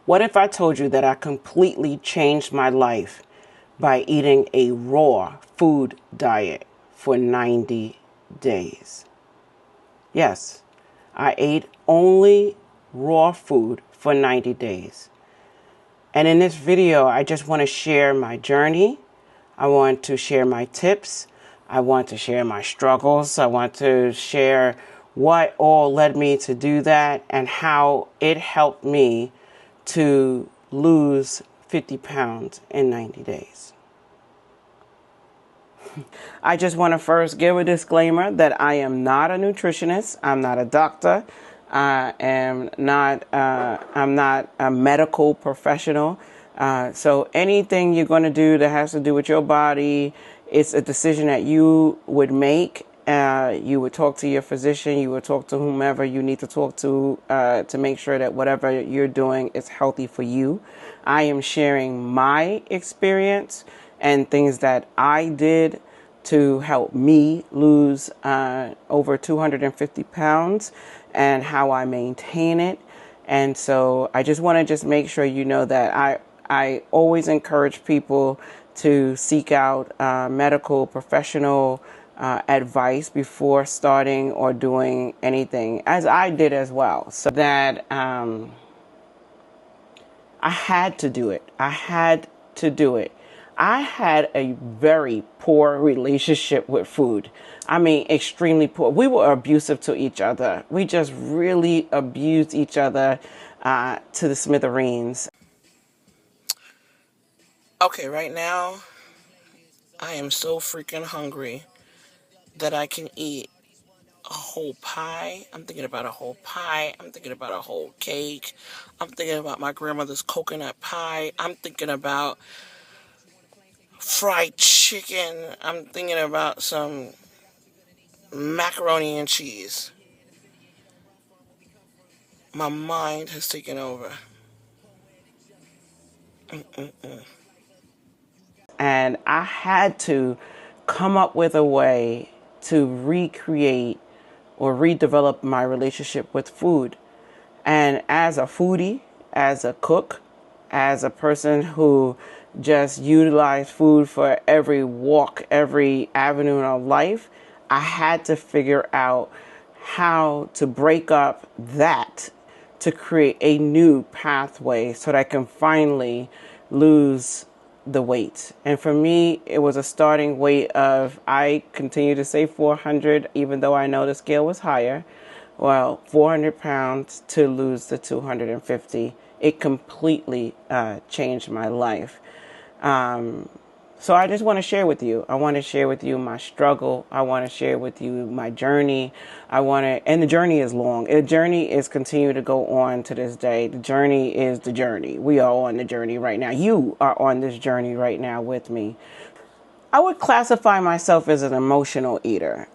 What if I told you that I completely changed my life by eating a raw food diet for 90 days? Yes, I ate only raw food for 90 days. And in this video, I just want to share my journey. I want to share my tips. I want to share my struggles. I want to share what all led me to do that and how it helped me to lose 50 pounds in 90 days. I just want to first give a disclaimer that I am not a nutritionist. I'm not a doctor. I'm not a medical professional. So anything you're going to do that has to do with your body, it's a decision that you would make. You would talk to your physician. You would talk to whomever you need to talk to make sure that whatever you're doing is healthy for you. I am sharing my experience and things that I did to help me lose over 250 pounds and how I maintain it. And so I just want to just make sure you know that I always encourage people to seek out medical professional advice before starting or doing anything, as I did as well. So that I had to do it. I had to do it. I had a very poor relationship with food. I mean, extremely poor. We were abusive to each other. We just really abused each other to the smithereens. Okay, right now, I am so freaking hungry that I can eat a whole pie. I'm thinking about a whole pie. I'm thinking about a whole cake. I'm thinking about my grandmother's coconut pie. I'm thinking about fried chicken. I'm thinking about some macaroni and cheese. My mind has taken over. And I had to come up with a way to recreate or redevelop my relationship with food. And as a foodie, as a cook, as a person who just utilized food for every walk, every avenue of life, I had to figure out how to break up that to create a new pathway so that I can finally lose the weight. And for me, it was a starting weight of, I continue to say 400, even though I know the scale was higher. Well, 400 pounds to lose the 250. It completely changed my life. So I just want to share with you. I want to share with you my struggle. I want to share with you my journey. And the journey is long. The journey is continuing to go on to this day. The journey is the journey. We are on the journey right now. You are on this journey right now with me. I would classify myself as an emotional eater.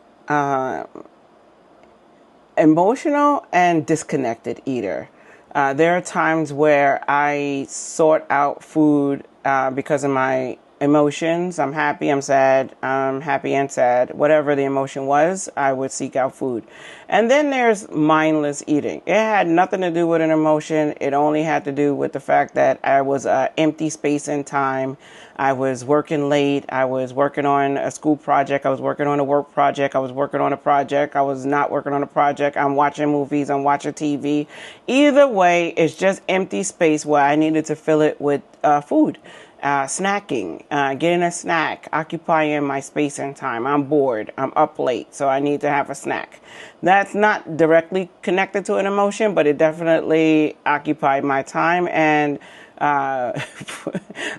Emotional and disconnected eater. There are times where I sort out food because of my emotions. I'm happy, I'm sad, I'm happy and sad. Whatever the emotion was, I would seek out food. And then there's mindless eating. It had nothing to do with an emotion. It only had to do with the fact that I was empty space in time. I was working late. I was working on a school project. I was working on a work project. I was working on a project. I was not working on a project. I'm watching movies. I'm watching TV. Either way, it's just empty space where I needed to fill it with food. Snacking, getting a snack, occupying my space and time. I'm bored. I'm up late, so I need to have a snack. That's not directly connected to an emotion, but it definitely occupied my time. And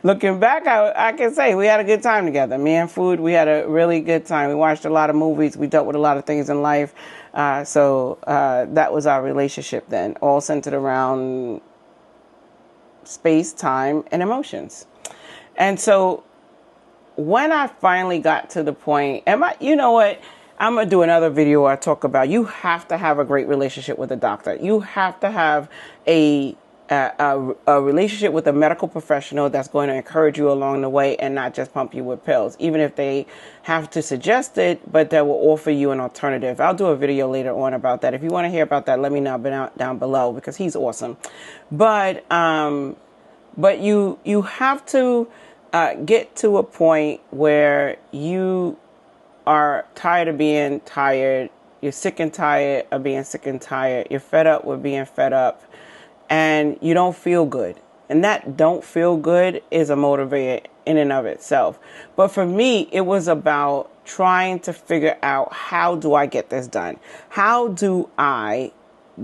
looking back, I can say we had a good time together. Me and food, we had a really good time. We watched a lot of movies. We dealt with a lot of things in life. So that was our relationship then, all centered around space, time, and emotions. And so when I finally got to the point, you know what? I'm going to do another video where I talk about you have to have a great relationship with a doctor. You have to have a a relationship with a medical professional that's going to encourage you along the way and not just pump you with pills, even if they have to suggest it, but that will offer you an alternative. I'll do a video later on about that. If you want to hear about that, let me know down below, because he's awesome. But you have to get to a point where you are tired of being tired. You're sick and tired of being sick and tired. You're fed up with being fed up. And you don't feel good. And that don't feel good is a motivator in and of itself. But for me, it was about trying to figure out, how do I get this done? How do I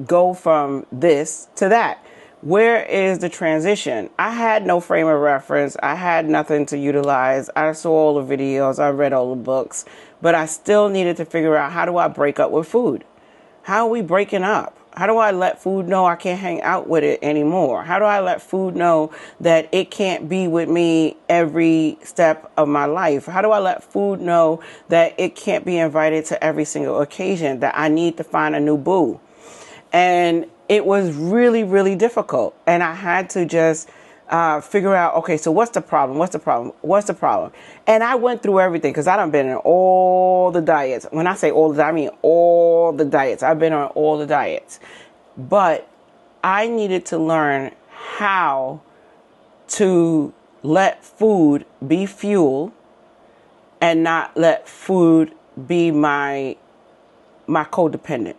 go from this to that? Where is the transition? I had no frame of reference. I had nothing to utilize. I saw all the videos. I read all the books. But I still needed to figure out, how do I break up with food? How are we breaking up? How do I let food know I can't hang out with it anymore? How do I let food know that it can't be with me every step of my life? How do I let food know that it can't be invited to every single occasion, that I need to find a new boo? And it was really, really difficult. And I had to just figure out, okay, so what's the problem? What's the problem? What's the problem? And I went through everything, because I done been in all the diets. When I say all the diets, I mean all the diets. I've been on all the diets. But I needed to learn how to let food be fuel and not let food be my codependent.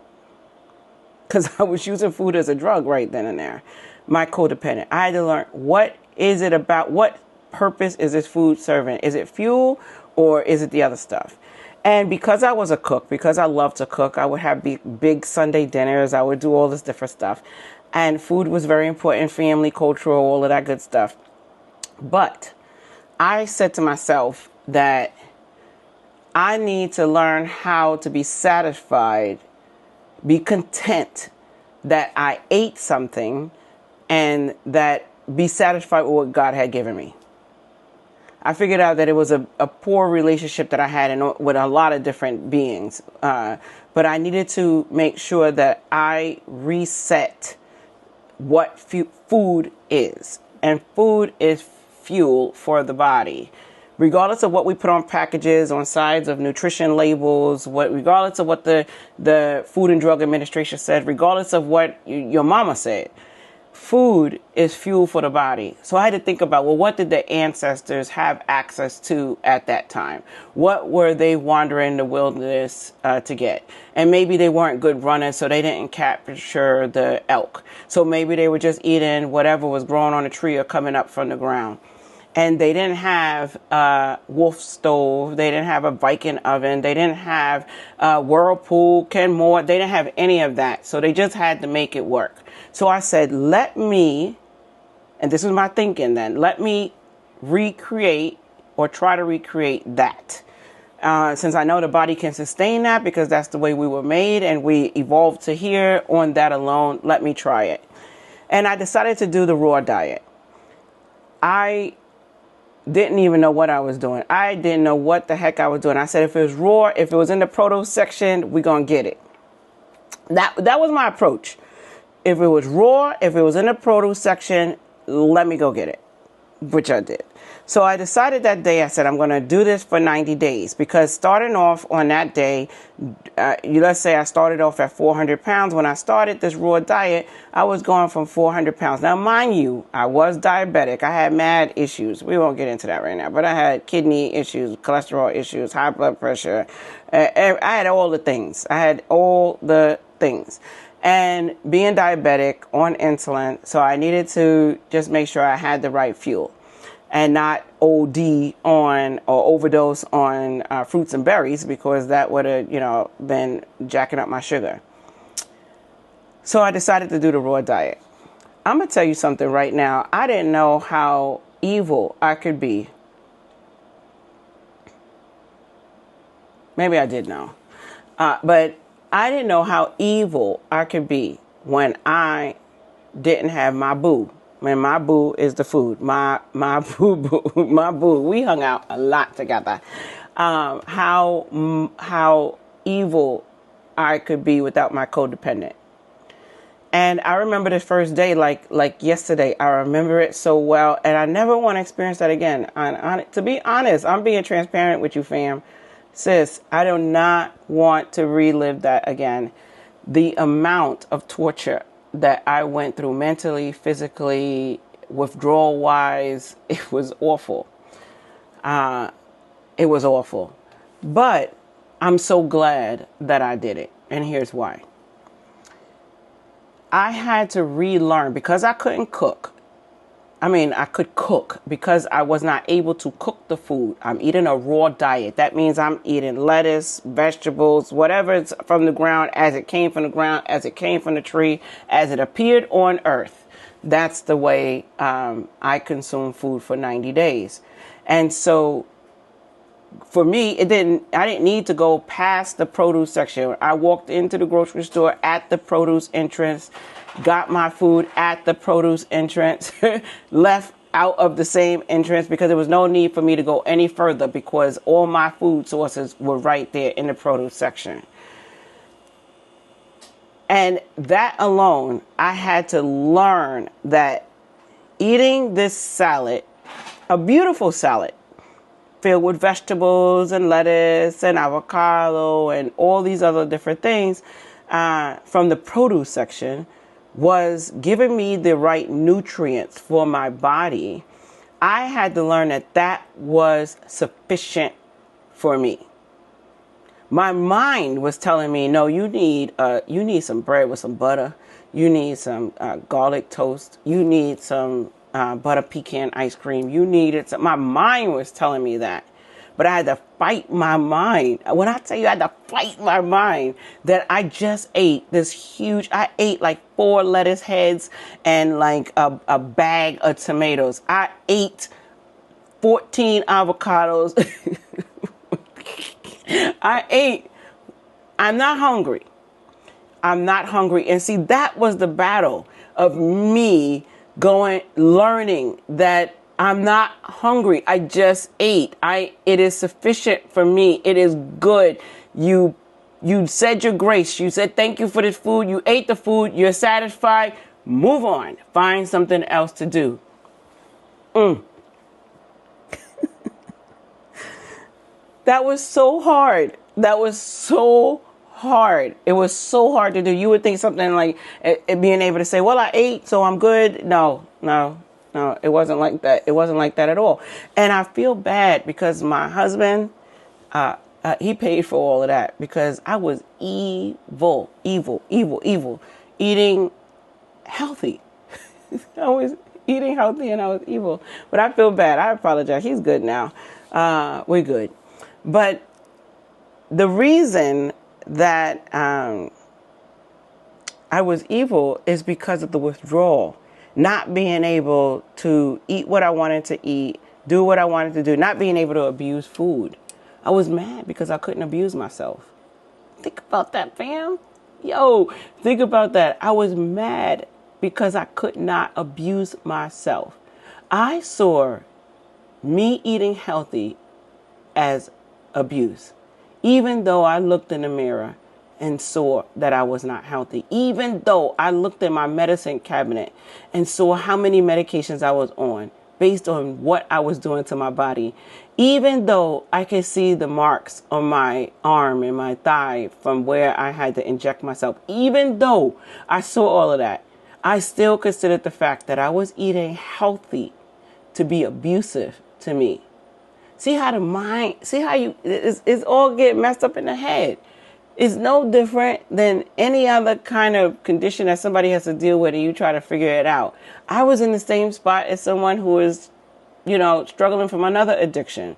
Because I was using food as a drug right then and there. My codependent. I had to learn, what is it about? What purpose is this food serving? Is it fuel, or is it the other stuff? And because I was a cook, because I love to cook, I would have big Sunday dinners. I would do all this different stuff. And food was very important, family, cultural, all of that good stuff. But I said to myself that I need to learn how to be satisfied, be content that I ate something, and that be satisfied with what God had given me. I figured out that it was a poor relationship that I had with a lot of different beings. But I needed to make sure that I reset what food is. And food is fuel for the body. Regardless of what we put on packages, on sides of nutrition labels, regardless of what the Food and Drug Administration said, regardless of what your mama said, food is fuel for the body. So I had to think about, well, what did the ancestors have access to at that time? What were they wandering the wilderness to get? And maybe they weren't good runners, so they didn't capture the elk. So maybe they were just eating whatever was growing on a tree or coming up from the ground. And they didn't have a wolf stove. They didn't have a Viking oven. They didn't have Whirlpool, Kenmore. They didn't have any of that. So they just had to make it work. So I said, let me, and this was my thinking then, let me recreate or try to recreate that. Since I know the body can sustain that, because that's the way we were made and we evolved to here on that alone, let me try it. And I decided to do the raw diet. I didn't even know what I was doing. I didn't know what the heck I was doing. I said, if it was raw, if it was in the produce section, we're going to get it. That was my approach. If it was raw, if it was in the produce section, let me go get it, which I did. So I decided that day, I said, I'm going to do this for 90 days, because starting off on that day, let's say I started off at 400 pounds. When I started this raw diet, I was going from 400 pounds. Now, mind you, I was diabetic. I had mad issues. We won't get into that right now, but I had kidney issues, cholesterol issues, high blood pressure. I had all the things. And being diabetic, on insulin, so I needed to just make sure I had the right fuel and not OD on or overdose on fruits and berries, because that would have, been jacking up my sugar. So I decided to do the raw diet. I'm going to tell you something right now. I didn't know how evil I could be. Maybe I did know. But I didn't know how evil I could be when I didn't have my boo. Man, my boo is the food. My boo. We hung out a lot together. How evil I could be without my codependent. And I remember the first day like yesterday. I remember it so well, and I never want to experience that again. To be honest, I'm being transparent with you, fam. Sis, I do not want to relive that again. The amount of torture that I went through mentally, physically, withdrawal wise, it was awful. It was awful. But I'm so glad that I did it. And here's why. I had to relearn because I couldn't cook. I mean, I could cook because I was not able to cook the food. I'm eating a raw diet. That means I'm eating lettuce, vegetables, whatever's from the ground, as it came from the ground, as it came from the tree, as it appeared on earth. That's the way I consume food for 90 days. And so for me, I didn't need to go past the produce section. I walked into the grocery store at the produce entrance, got my food at the produce entrance, left out of the same entrance because there was no need for me to go any further because all my food sources were right there in the produce section. And that alone, I had to learn that eating this salad, a beautiful salad, filled with vegetables and lettuce and avocado and all these other different things from the produce section was giving me the right nutrients for my body. I had to learn that that was sufficient for me. My mind was telling me, no, you need some bread with some butter. You need some garlic toast. You need some butter pecan ice cream. You needed some. My mind was telling me that. But I had to fight my mind. When I tell you I had to fight my mind that I just ate this huge, I ate like 4 lettuce heads and like a bag of tomatoes. I ate 14 avocados. I'm not hungry. I'm not hungry. And see, that was the battle of me learning that I'm not hungry. I just ate. It is sufficient for me. It is good. You said your grace. You said thank you for this food. You ate the food. You're satisfied. Move on. Find something else to do. That was so hard. That was so hard. It was so hard to do. You would think something like it being able to say, well, I ate, so I'm good. No, it wasn't like that. It wasn't like that at all. And I feel bad because my husband, he paid for all of that because I was evil, eating healthy. I was eating healthy and I was evil. But I feel bad. I apologize. He's good now. We're good. But the reason that I was evil is because of the withdrawal. Not being able to eat what I wanted to eat, do what I wanted to do, not being able to abuse food. I was mad because I couldn't abuse myself. Think about that, fam. Yo, think about that. I was mad because I could not abuse myself. I saw me eating healthy as abuse, even though I looked in the mirror and saw that I was not healthy, even though I looked in my medicine cabinet and saw how many medications I was on based on what I was doing to my body, even though I could see the marks on my arm and my thigh from where I had to inject myself, even though I saw all of that, I still considered the fact that I was eating healthy to be abusive to me. See how the mind, it's all getting messed up in the head. It's no different than any other kind of condition that somebody has to deal with and you try to figure it out. I was in the same spot as someone who is, struggling from another addiction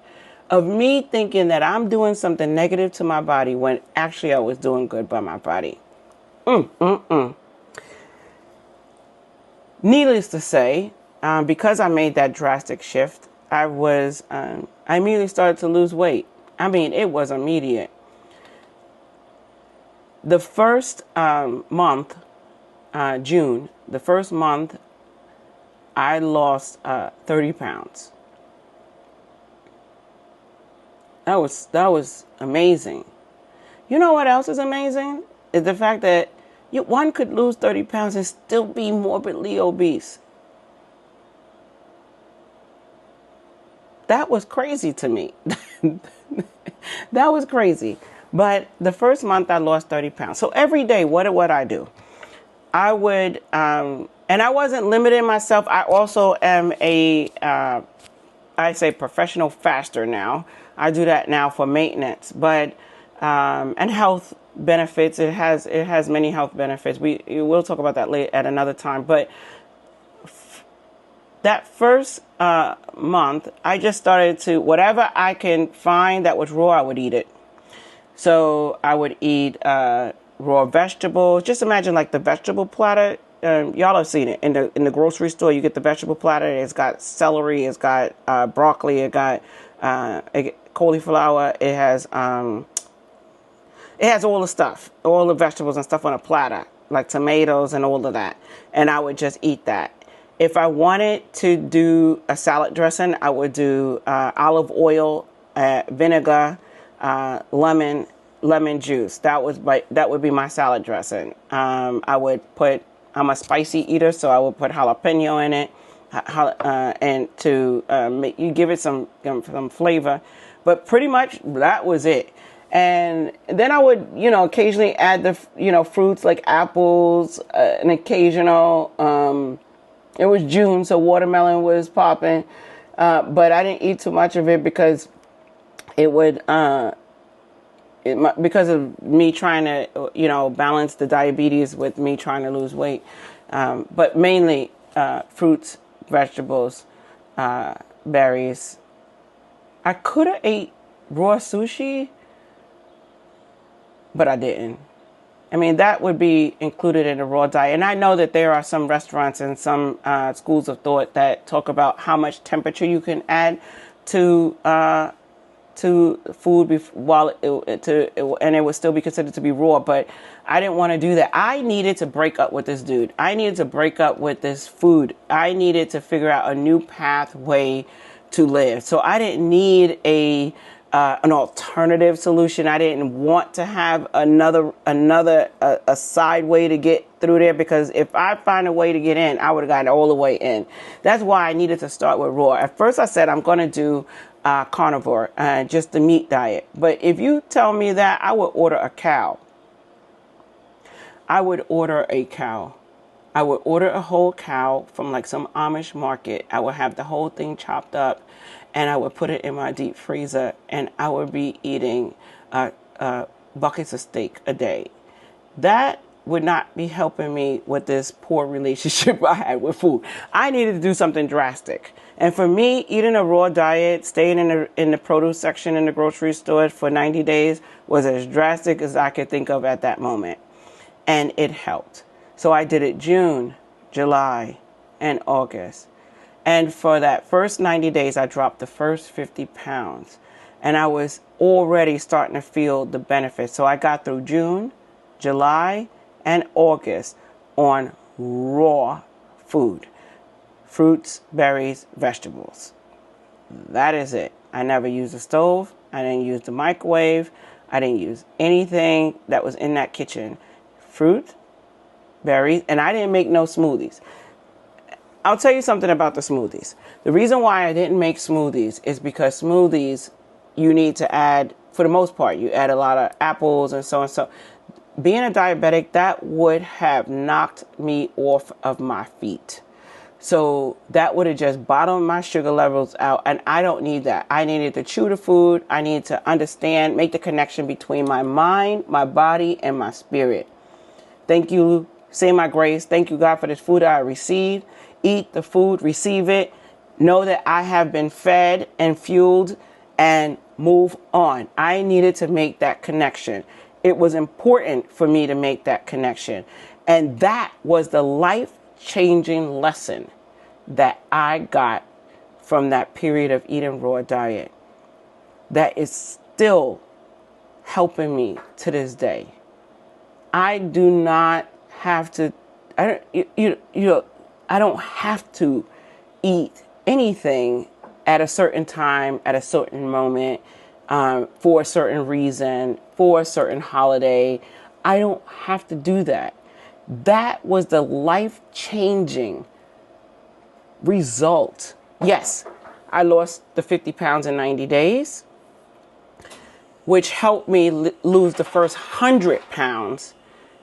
of me thinking that I'm doing something negative to my body when actually I was doing good by my body. Needless to say, because I made that drastic shift, I immediately started to lose weight. I mean, it was immediate. The first month, June, the first month, I lost 30 pounds. That was amazing. You know what else is amazing? Is the fact that One could lose 30 pounds and still be morbidly obese. That was crazy to me. That was crazy. But the first month I lost 30 pounds. So every day, what would I do? I would, and I wasn't limiting myself. I also am I say professional faster now. I do that now for maintenance, but, and health benefits. It has many health benefits. We'll talk about that later at another time. But that first month, I just started to, whatever I can find that was raw, I would eat it. So I would eat raw vegetables. Just imagine like the vegetable platter. Y'all have seen it in the grocery store. You get the vegetable platter. It's got celery. It's got broccoli. It got cauliflower. It has all the stuff, all the vegetables and stuff on a platter, like tomatoes and all of that. And I would just eat that. If I wanted to do a salad dressing, I would do olive oil, vinegar, lemon juice. That would be my salad dressing. I'm a spicy eater, so I would put jalapeno in it, and to you give it some flavor. But pretty much that was it. And then I would, occasionally add the, fruits like apples, an occasional. It was June, so watermelon was popping, but I didn't eat too much of it because it would. Because of me trying to, balance the diabetes with me trying to lose weight. But mainly fruits, vegetables, berries. I could have ate raw sushi, but I didn't. I mean, that would be included in a raw diet. And I know that there are some restaurants and some schools of thought that talk about how much temperature you can add to food and it would still be considered to be raw. But I didn't want to do that. I needed to break up with this dude. I needed to break up with this food. I needed to figure out a new pathway to live. So I didn't need an alternative solution. I didn't want to have another side way to get through there, because if I find a way to get in, I would have gotten all the way in. That's why I needed to start with raw. At first I said I'm going to do carnivore, just the meat diet. But if you tell me that, I would order a cow. I would order a cow. I would order a whole cow from like some Amish market. I would have the whole thing chopped up, and I would put it in my deep freezer, and I would be eating buckets of steak a day. That would not be helping me with this poor relationship I had with food. I needed to do something drastic. And for me, eating a raw diet, staying in the produce section in the grocery store for 90 days was as drastic as I could think of at that moment. And it helped. So I did it June, July, and August. And for that first 90 days, I dropped the first 50 pounds. And I was already starting to feel the benefits. So I got through June, July, and August on raw food. Fruits, berries, vegetables. That is it. I never used a stove. I didn't use the microwave. I didn't use anything that was in that kitchen. Fruit, berries, and I didn't make no smoothies. I'll tell you something about the smoothies. The reason why I didn't make smoothies is because smoothies, you need to add, for the most part, you add a lot of apples and so and so. Being a diabetic, that would have knocked me off of my feet. So that would have just bottomed my sugar levels out, and I don't need that. I needed to chew the food. I need to understand, make the connection between my mind, my body, and my spirit. Thank you. Say my grace. Thank you, God, for this food I received. Eat the food, receive it. Know that I have been fed and fueled, and move on. I needed to make that connection. It was important for me to make that connection. And that was the life-changing lesson that I got from that period of eating raw diet that is still helping me to this day. I do not have to, I don't have to eat anything at a certain time, at a certain moment, for a certain reason, for a certain holiday. I don't have to do that. That was the life-changing result. Yes, I lost the 50 pounds in 90 days, which helped me lose the first 100 pounds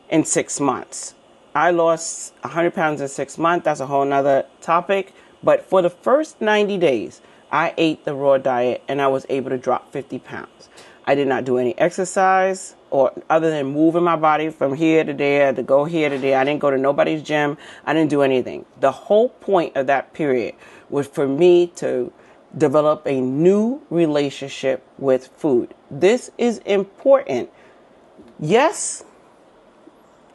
in 6 months. I lost 100 pounds in 6 months. That's a whole nother topic. But for the first 90 days, I ate the raw diet and I was able to drop 50 pounds. I did not do any exercise or other than moving my body from here to there, to go here to there. I didn't go to nobody's gym. I didn't do anything. The whole point of that period was for me to develop a new relationship with food. This is important. Yes,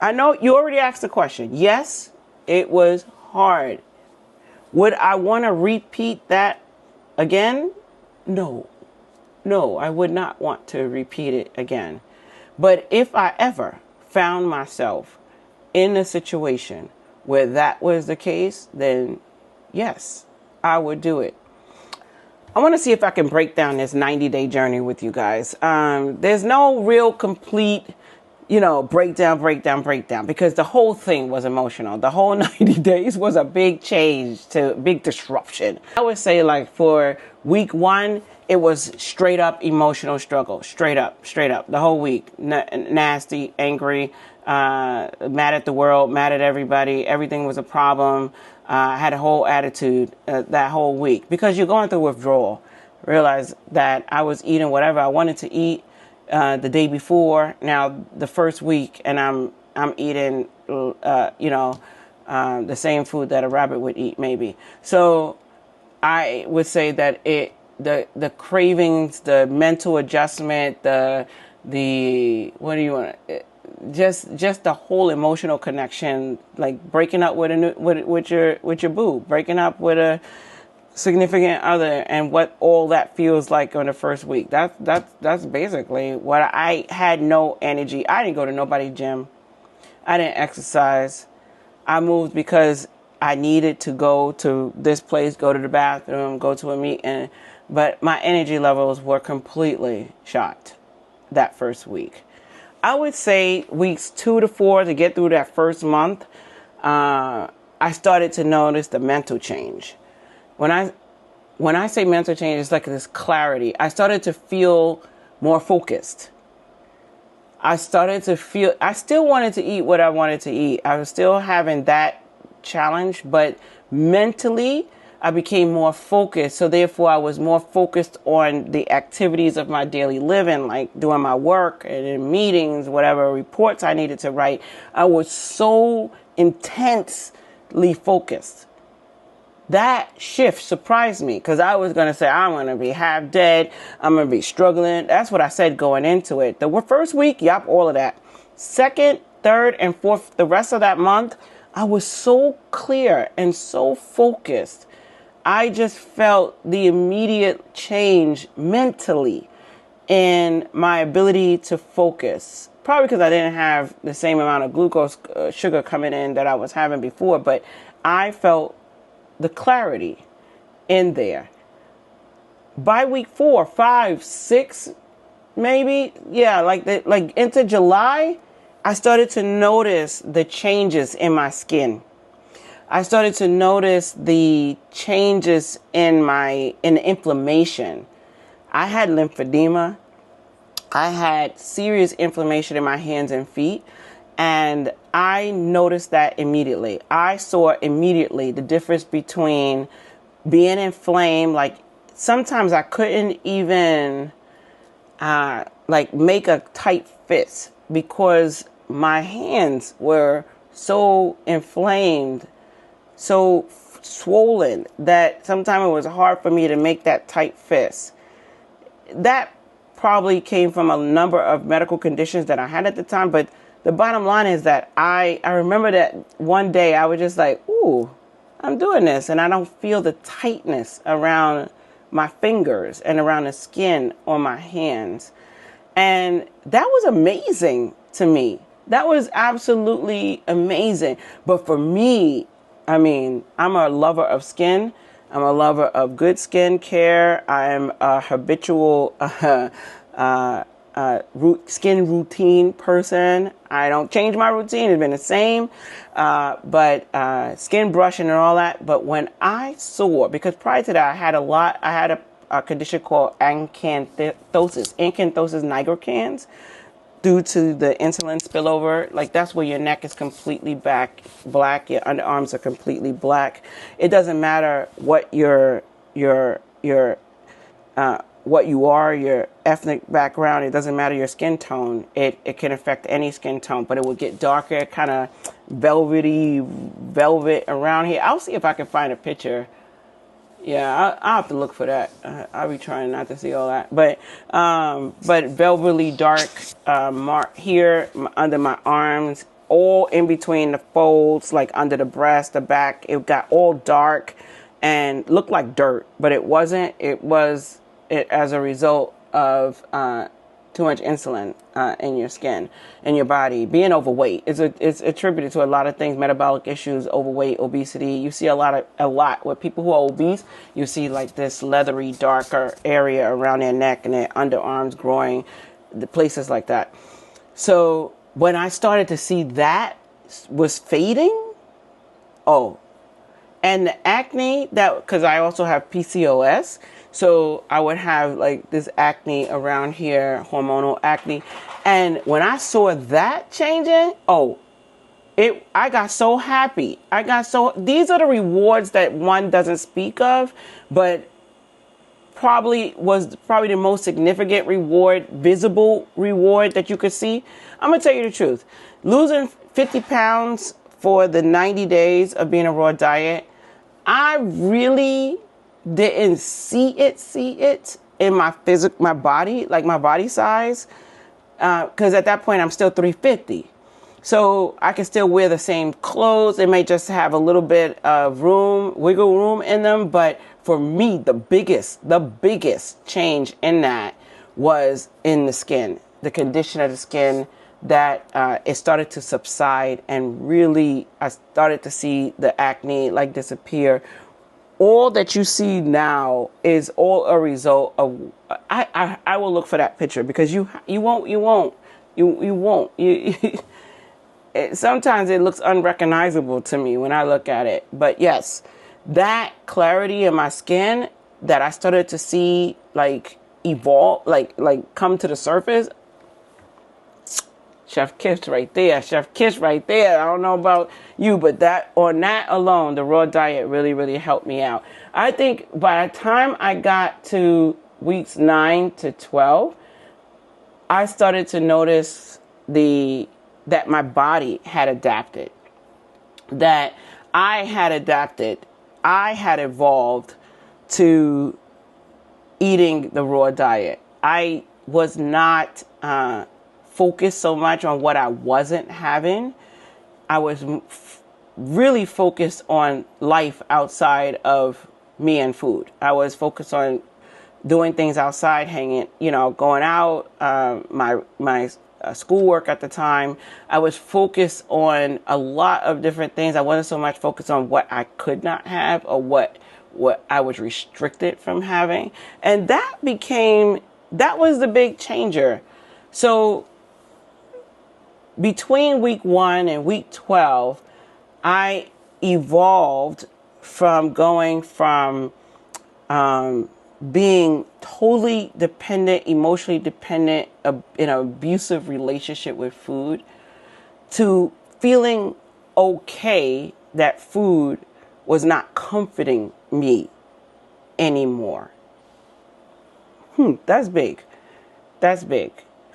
I know you already asked the question. Yes, it was hard. Would I want to repeat that again? No, I would not want to repeat it again. But if I ever found myself in a situation where that was the case, then yes, I would do it. I want to see if I can break down this 90-day journey with you guys. There's no real complete, breakdown, because the whole thing was emotional. The whole 90 days was a big change, big disruption. I would say like for week 1, it was straight up emotional struggle, straight up, the whole week. Nasty, angry, mad at the world, mad at everybody. Everything was a problem. I had a whole attitude that whole week because you're going through withdrawal. Realized that I was eating whatever I wanted to eat the day before. Now the first week, and I'm eating the same food that a rabbit would eat, maybe. So I would say that the cravings, the mental adjustment, the what do you want? Just the whole emotional connection, like breaking up with your boo, breaking up with a significant other, and what all that feels like on the first week. That's basically what I had. No energy. I didn't go to nobody's gym. I didn't exercise. I moved because I needed to go to this place, go to the bathroom, go to a meeting, but my energy levels were completely shot that first week. I would say weeks 2 to 4 to get through that first month, I started to notice the mental change. When I say mental change, it's like this clarity. I started to feel more focused. I still wanted to eat what I wanted to eat. I was still having that challenge, but mentally, I became more focused. So therefore, I was more focused on the activities of my daily living, like doing my work and in meetings, whatever reports I needed to write. I was so intensely focused. That shift surprised me because I was going to say, I'm going to be half dead. I'm going to be struggling. That's what I said going into it. The first week, yep, all of that. Second, third, and fourth, the rest of that month, I was so clear and so focused. I just felt the immediate change mentally in my ability to focus. Probably because I didn't have the same amount of glucose, sugar coming in that I was having before, but I felt the clarity in there. By week 4, 5, 6, maybe, yeah, like into July, I started to notice the changes in my skin. I started to notice the changes in the inflammation. I had lymphedema. I had serious inflammation in my hands and feet. And I noticed that immediately. I saw immediately the difference between being inflamed. Like sometimes I couldn't even make a tight fist because my hands were so inflamed, so swollen that sometimes it was hard for me to make that tight fist. That probably came from a number of medical conditions that I had at the time, but the bottom line is that I remember that one day I was just like, ooh, I'm doing this, and I don't feel the tightness around my fingers and around the skin on my hands. And that was amazing to me. That was absolutely amazing. But for me, I mean, I'm a lover of skin. I'm a lover of good skin care. I'm a habitual skin routine person. I don't change my routine. It's been the same. But skin brushing and all that. But when I saw, because prior to that, I had a condition called acanthosis nigricans, due to the insulin spillover. Like, that's where your neck is completely black, your underarms are completely black. It doesn't matter what what you are, your ethnic background. It doesn't matter your skin tone. It can affect any skin tone, but it will get darker, kind of velvet around here. I'll see if I can find a picture. Yeah, I'll have to look for that. I'll be trying not to see all that. But velvety dark mark here under my arms, all in between the folds, like under the breast, the back. It got all dark and looked like dirt, but it wasn't. It was as a result of too much insulin in your skin, in your body. Being overweight it's attributed to a lot of things: metabolic issues, overweight, obesity. You see a lot with people who are obese. You see like this leathery, darker area around their neck and their underarms, growing, the places like that. So when I started to see that was fading, and the acne, because I also have PCOS, so I would have like this acne around here, hormonal acne. And when I saw that changing, I got so happy. These are the rewards that one doesn't speak of, but probably the most significant reward, visible reward that you could see. I'm going to tell you the truth. Losing 50 pounds for the 90 days of being a raw diet, I really didn't see it in my body, like my body size, because at that point I'm still 350, so I can still wear the same clothes. It may just have a little bit of wiggle room in them, but for me, the biggest change in that was in the skin, the condition of the skin, that it started to subside, and really I started to see the acne like disappear. All that you see now is all a result of, I will look for that picture, because you won't. Sometimes it looks unrecognizable to me when I look at it. But yes, that clarity in my skin that I started to see like evolve, like come to the surface. Chef kiss right there. I don't know about you, but that alone, the raw diet really, really helped me out. I think by the time I got to weeks 9 to 12, I started to notice that my body had adapted, that I had evolved to eating the raw diet. I was not focused so much on what I wasn't having. I was really focused on life outside of me and food. I was focused on doing things outside, hanging, going out, my schoolwork at the time. I was focused on a lot of different things. I wasn't so much focused on what I could not have, or what I was restricted from having. And that was the big changer. So between week 1 and week 12, I evolved from going from being totally dependent, emotionally dependent, in an abusive relationship with food, to feeling okay that food was not comforting me anymore. That's big.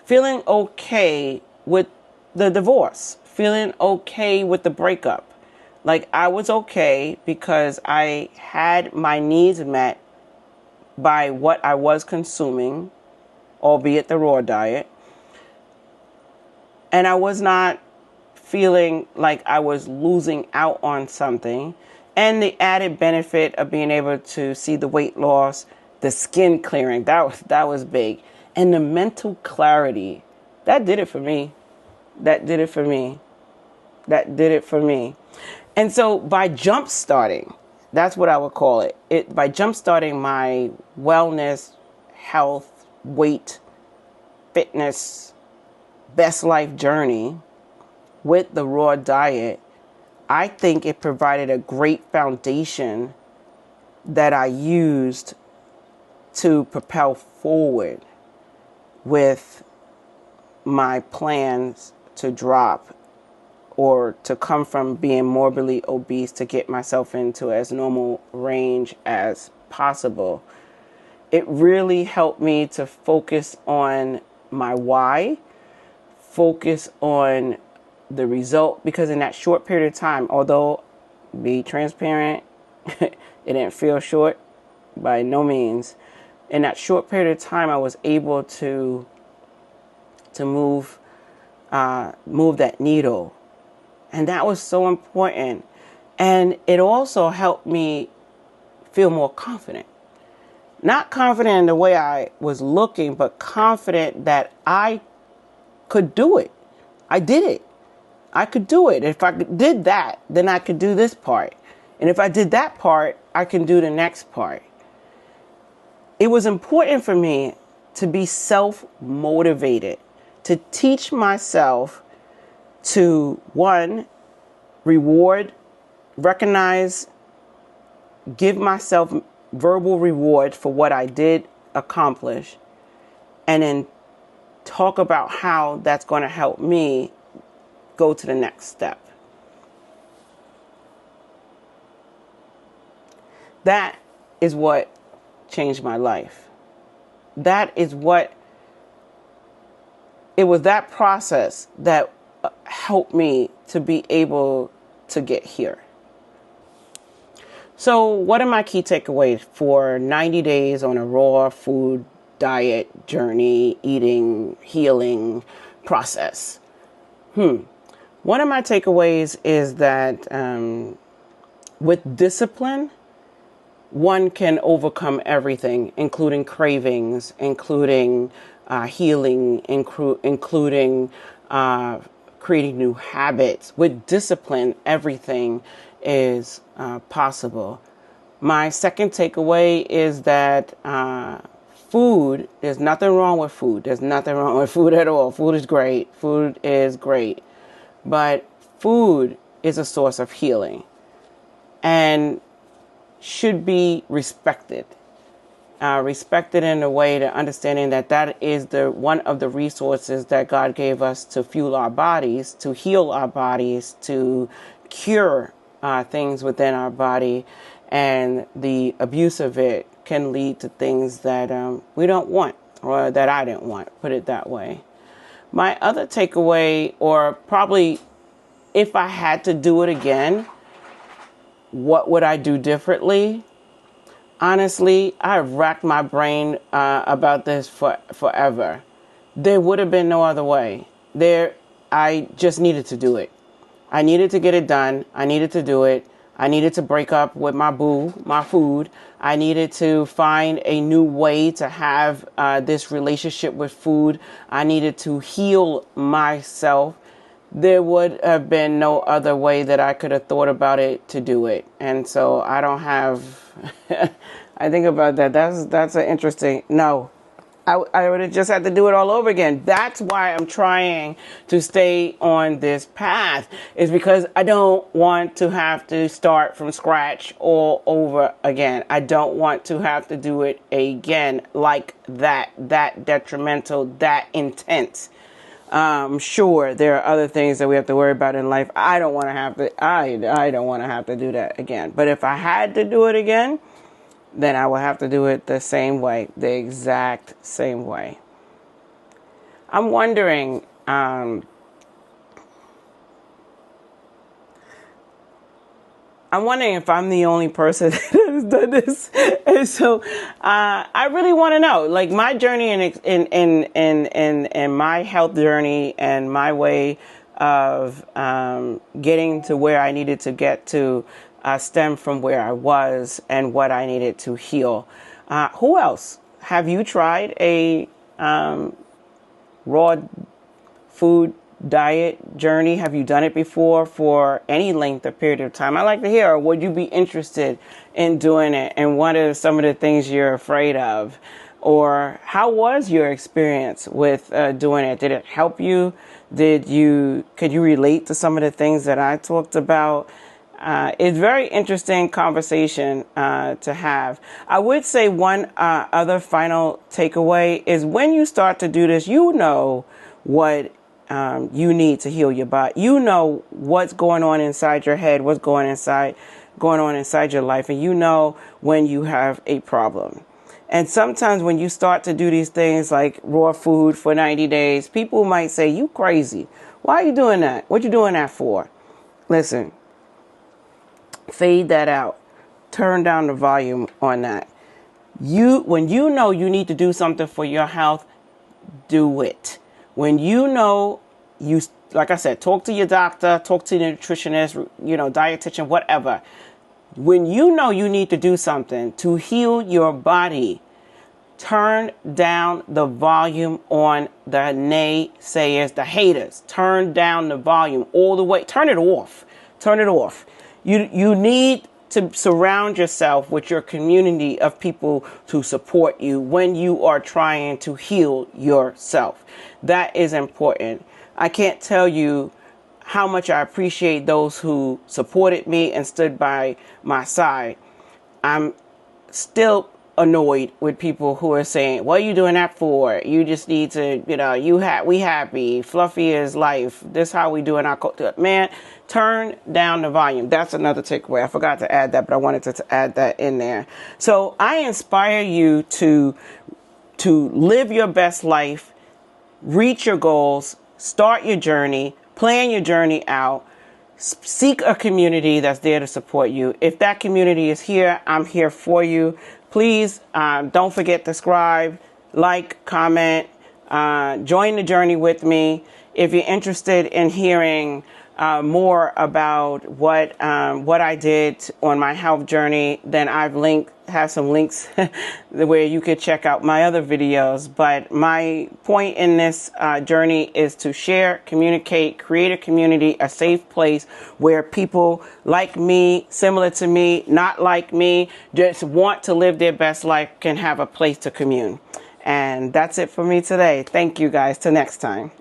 Feeling okay with the divorce, feeling okay with the breakup. Like, I was okay because I had my needs met by what I was consuming, albeit the raw diet. And I was not feeling like I was losing out on something. And the added benefit of being able to see the weight loss, the skin clearing, that was big. And the mental clarity, that did it for me. And so by jump starting, that's what I would call it. By jump starting my wellness, health, weight fitness best life journey with the raw diet, I think it provided a great foundation that I used to propel forward with my plans to drop or to come from being morbidly obese to get myself into as normal range as possible. It really helped me to focus on my why, focus on the result, because in that short period of time, although be transparent, it didn't feel short by no means. In that short period of time, I was able to move that needle. And that was so important. And it also helped me feel more confident. Not confident in the way I was looking, but confident that I could do it. I did it. I could do it. If I did that, then I could do this part. And if I did that part, I can do the next part. It was important for me to be self-motivated, to teach myself to, one, reward, recognize, give myself verbal reward for what I did accomplish, and then talk about how that's going to help me go to the next step. That is what changed my life. It was that process that helped me to be able to get here. So what are my key takeaways for 90 days on a raw food diet journey, eating, healing process? One of my takeaways is that with discipline, one can overcome everything, including cravings, including healing, including creating new habits. With discipline, everything is possible. My second takeaway is that food, there's nothing wrong with food. There's nothing wrong with food at all. Food is great. Food is great. But food is a source of healing and should be respected. Respected in a way to understanding that is one of the resources that God gave us to fuel our bodies, to heal our bodies, to cure things within our body, and the abuse of it can lead to things that we don't want, or that I didn't want, put it that way. My other takeaway, or probably if I had to do it again, what would I do differently? Honestly, I've racked my brain about this forever. There would have been no other way. I just needed to do it. I needed to get it done. I needed to do it. I needed to break up with my food. I needed to find a new way to have this relationship with food. I needed to heal myself. There would have been no other way that I could have thought about it to do it. And so I don't have, I think about that. That's an interesting, no, I would have just had to do it all over again. That's why I'm trying to stay on this path, is because I don't want to have to start from scratch all over again. I don't want to have to do it again like that detrimental, that intense. Sure, there are other things that we have to worry about in life. I don't want to have to, I don't want to have to do that again. But if I had to do it again, then I would have to do it the same way, the exact same way. I'm wondering, if I'm the only person that has done this. And so I really want to know, like, my journey in my health journey and my way of getting to where I needed to get to stem from where I was and what I needed to heal. Who else? Have you tried a raw food diet journey? Have you done it before for any length of period of time? I'd like to hear, or would you be interested in doing it? And what are some of the things you're afraid of? Or how was your experience with doing it? Did it help you? Could you relate to some of the things that I talked about? It's very interesting conversation to have. I would say one other final takeaway is when you start to do this, you know what you need to heal your body. You know what's going on inside your head, what's going on inside your life, and you know when you have a problem. And sometimes when you start to do these things like raw food for 90 days, people might say, you crazy. Why are you doing that? What you doing that for? Listen, fade that out. Turn down the volume on that. When you know you need to do something for your health, do it. When you know like I said, talk to your doctor, talk to your nutritionist, dietitian, whatever. When you know you need to do something to heal your body, turn down the volume on the naysayers, the haters. Turn down the volume all the way. Turn it off. Turn it off. You need to surround yourself with your community of people to support you when you are trying to heal yourself. That is important. I can't tell you how much I appreciate those who supported me and stood by my side. I'm still annoyed with people who are saying, what are you doing that for? You just need to, we happy, fluffy is life. This how we do in our culture. Man, turn down the volume. That's another takeaway. I forgot to add that, but I wanted to add that in there. So I inspire you to live your best life, reach your goals, start your journey, plan your journey out, seek a community that's there to support you. If that community is here, I'm here for you. Please don't forget to subscribe, like, comment, join the journey with me. If you're interested in hearing more about what I did on my health journey, then have some links where you could check out my other videos. But my point in this journey is to share, communicate, create a community, a safe place where people like me, similar to me, not like me, just want to live their best life can have a place to commune. And that's it for me today. Thank you guys. Till next time.